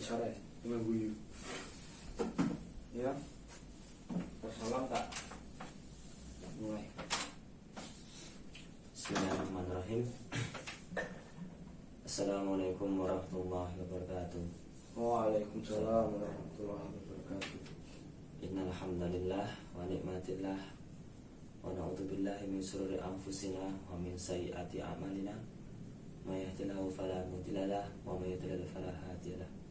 Isyarat dengan guyu. Ya. Salam tak. Mulai. Bismillahirrahmanirrahim. Assalamualaikum warahmatullahi wabarakatuh. Waalaikumsalam warahmatullahi wabarakatuh. Innal hamdalillah wa ni'matillah wa na'udzubillahi min shururi anfusina wa min sayyiati a'malina. May yahdihillahu fala mudilla lahu wa may yudlil fala hadiya lahu.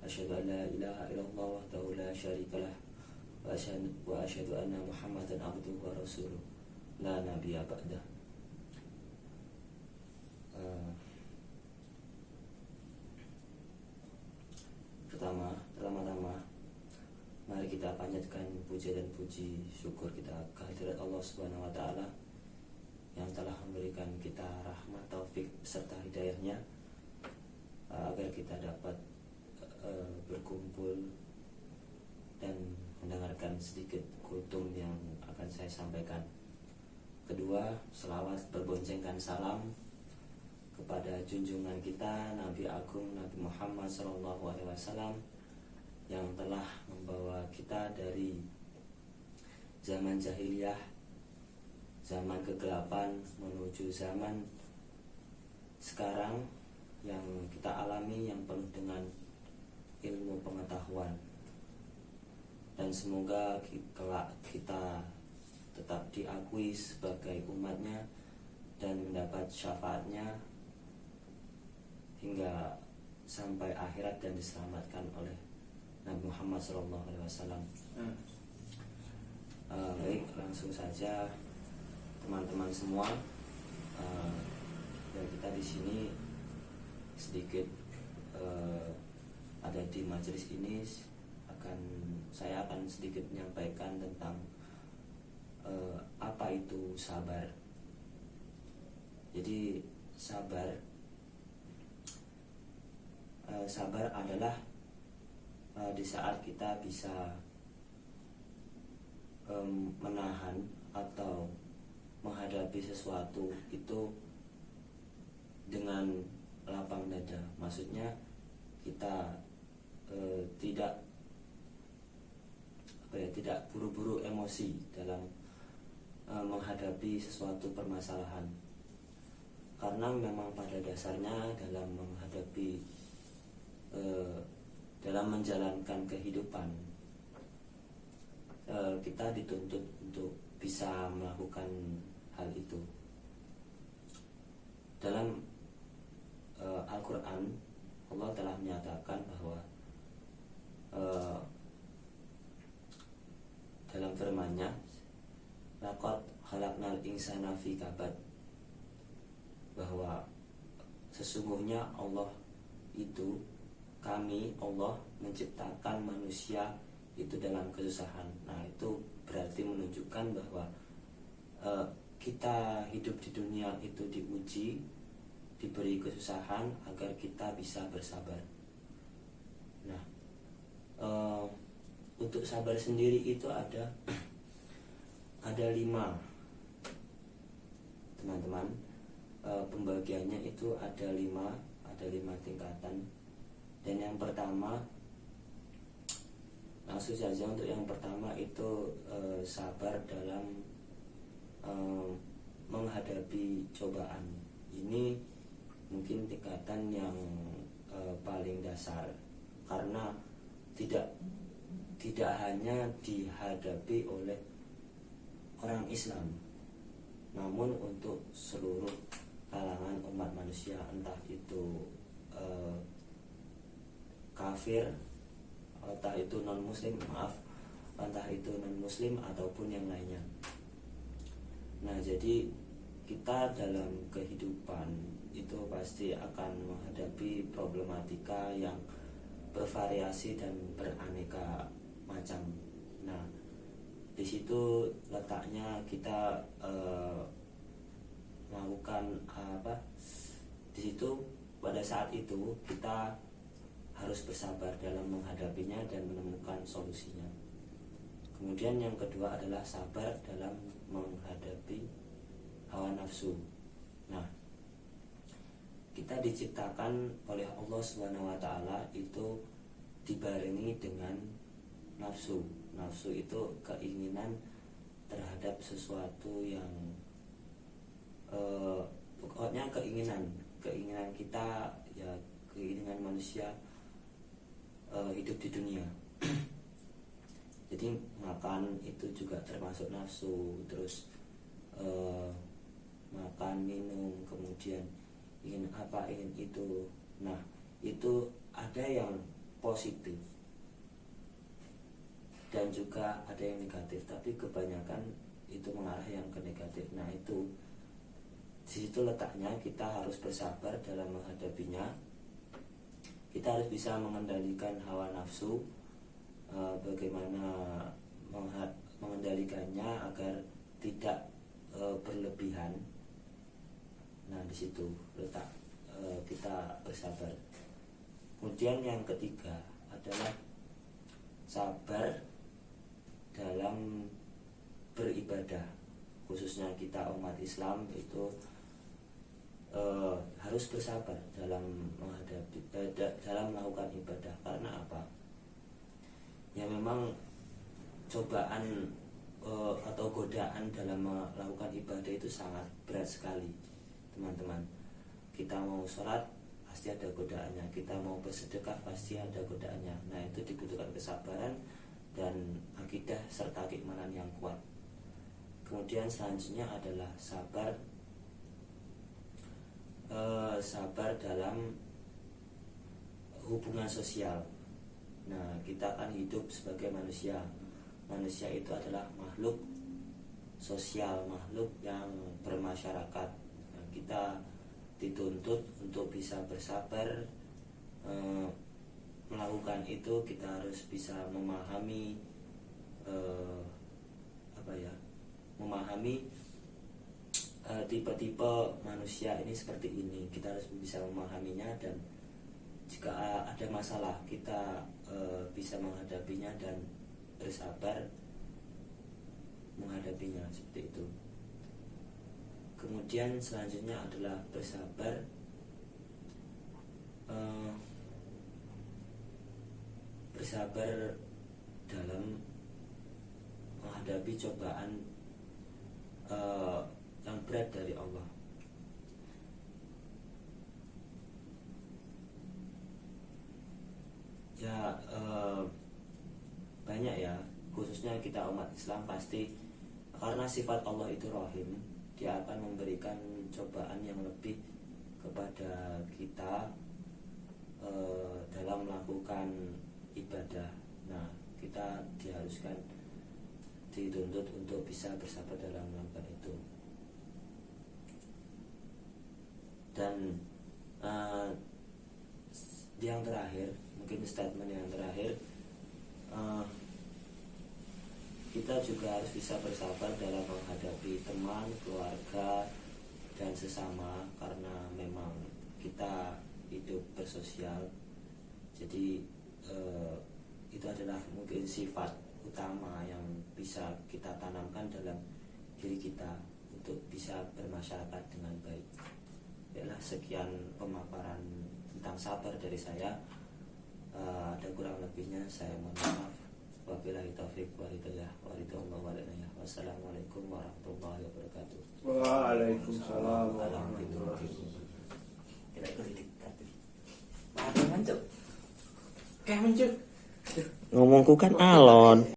Asyhadu an la ilaha illallah wahdahu la syarika lahu wa asyhadu anna Muhammadan abduhu wa rasuluh la nabiyya ba'dah. Pertama-tama mari kita panjatkan puja dan puji syukur kita kehadirat Allah Subhanahu wa taala yang telah memberikan kita rahmat, taufik serta hidayahnya agar kita dapat berkumpul dan mendengarkan sedikit kultum yang akan saya sampaikan. Kedua, selawat berboncengan salam kepada junjungan kita Nabi Agung Nabi Muhammad SAW yang telah membawa kita dari zaman jahiliyah, zaman kegelapan menuju zaman sekarang yang kita alami, yang penuh dengan ilmu pengetahuan. Dan semoga kelak kita tetap diakui sebagai umatnya dan mendapat syafaatnya hingga sampai akhirat dan diselamatkan oleh Nabi Muhammad SAW. Baik, langsung saja teman-teman semua. Dan kita di sini sedikit ada di majelis ini saya akan sedikit menyampaikan tentang apa itu sabar. Jadi sabar adalah di saat kita bisa menahan atau menghadapi sesuatu itu dengan lapang dada. Maksudnya kita tidak buru-buru emosi dalam menghadapi sesuatu permasalahan, karena memang pada dasarnya dalam menghadapi dalam menjalankan kehidupan kita dituntut untuk bisa melakukan hal itu. Dalam Al-Quran Allah telah menyatakan bahwa dalam firman-Nya, laqad khalaqnal insana fi kabad, bahwa sesungguhnya Allah menciptakan manusia itu dalam kesusahan. Nah, itu berarti menunjukkan bahwa kita hidup di dunia itu diuji, diberi kesusahan agar kita bisa bersabar. Nah, untuk sabar sendiri itu ada 5, teman-teman. Pembagiannya itu ada 5 tingkatan. Dan yang pertama, langsung saja untuk yang pertama itu sabar dalam menghadapi cobaan. Ini mungkin tingkatan yang paling dasar, karena tidak hanya dihadapi oleh orang Islam, namun untuk seluruh kalangan umat manusia, entah itu kafir, entah itu non muslim ataupun yang lainnya. Nah, jadi kita dalam kehidupan itu pasti akan menghadapi problematika yang bervariasi dan beraneka macam. Nah, di situ letaknya kita melakukan di situ pada saat itu kita harus bersabar dalam menghadapinya dan menemukan solusinya. Kemudian yang kedua adalah sabar dalam menghadapi hawa nafsu. Nah, kita diciptakan oleh Allah Subhanahu wa taala itu dibarengi dengan nafsu. Nafsu itu keinginan terhadap sesuatu yang pokoknya keinginan kita, ya keinginan manusia hidup di dunia. Jadi makan itu juga termasuk nafsu, terus makan, minum, kemudian ingin apa, ingin itu. Nah, itu ada yang positif dan juga ada yang negatif, tapi kebanyakan itu mengarah yang ke negatif. Nah, itu di situ letaknya kita harus bersabar dalam menghadapinya. Kita harus bisa mengendalikan hawa nafsu, bagaimana mengendalikannya agar tidak berlebihan. Nah, di situ letak kita bersabar. Kemudian yang ketiga adalah sabar dalam beribadah, khususnya kita umat Islam itu harus bersabar dalam menghadapi dalam melakukan ibadah. Karena apa? Ya memang cobaan atau godaan dalam melakukan ibadah itu sangat berat sekali, teman-teman. Kita mau sholat pasti ada godaannya, kita mau bersedekah pasti ada godaannya. Nah, itu dibutuhkan kesabaran dan akidah serta keimanan yang kuat. Kemudian selanjutnya adalah sabar dalam hubungan sosial. Nah, kita akan hidup sebagai manusia. Manusia itu adalah makhluk sosial, makhluk yang bermasyarakat. Nah, kita dituntut untuk bisa bersabar. Melakukan itu kita harus bisa memahami tipe-tipe manusia ini seperti ini. Kita harus bisa memahaminya, dan jika ada masalah kita bisa menghadapinya dan bersabar menghadapinya, seperti itu. Kemudian selanjutnya adalah bersabar dalam menghadapi cobaan yang berat dari Allah. Ya banyak ya, khususnya kita umat Islam pasti, karena sifat Allah itu Rahim, Dia akan memberikan cobaan yang lebih kepada kita dalam melakukan ibadah. Nah, kita dituntut untuk bisa bersabar dalam melakukan itu. Dan yang terakhir, mungkin statement yang terakhir, kita juga harus bisa bersabar dalam menghadapi teman, keluarga, dan sesama, karena memang kita hidup bersosial. Jadi itu adalah mungkin sifat utama yang bisa kita tanamkan dalam diri kita untuk bisa bermasyarakat dengan baik. Yalah, sekian pemaparan tentang sabar dari saya. Ada kurang lebihnya saya mohon maaf. Wabillahi taufiq wal hidayah. Wassalamualaikum warahmatullahi wabarakatuh. Waalaikumsalam warahmatullahi Ngomongku kan alon.